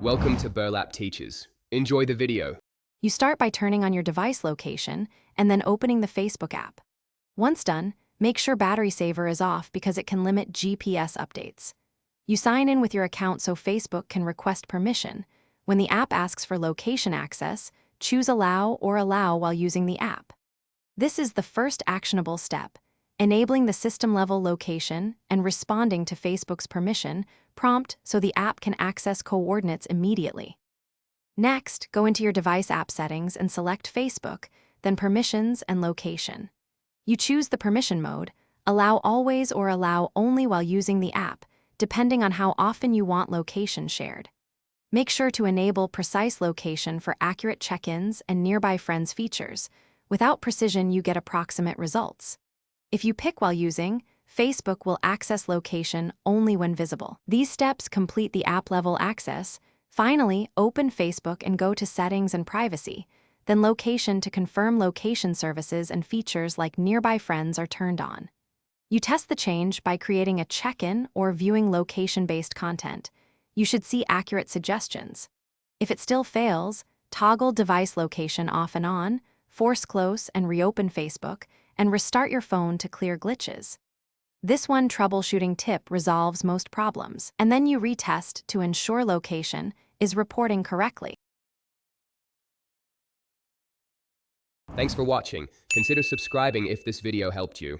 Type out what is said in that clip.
Welcome to Burlap Teachers. Enjoy the video. You start by turning on your device location and then opening the Facebook app. Once done, make sure battery saver is off because it can limit GPS updates. You sign in with your account so Facebook can request permission. When the app asks for location access, choose Allow or Allow while using the app. This is the first actionable step, enabling the system-level location and responding to Facebook's permission prompt so the app can access coordinates immediately. Next, go into your device app settings and select Facebook, then Permissions and Location. You choose the permission mode, Allow Always or Allow Only while using the app, depending on how often you want location shared. Make sure to enable precise location for accurate check-ins and nearby friends features. Without precision, you get approximate results. If you pick while using, Facebook will access location only when visible. These steps complete the app-level access. Finally, open Facebook and go to Settings and Privacy, then Location to confirm location services and features like Nearby Friends are turned on. You test the change by creating a check-in or viewing location-based content. You should see accurate suggestions. If it still fails, toggle device location off and on, force close and reopen Facebook, and restart your phone to clear glitches. This one troubleshooting tip resolves most problems, and then you retest to ensure location is reporting correctly. Thanks for watching. Consider subscribing if this video helped you.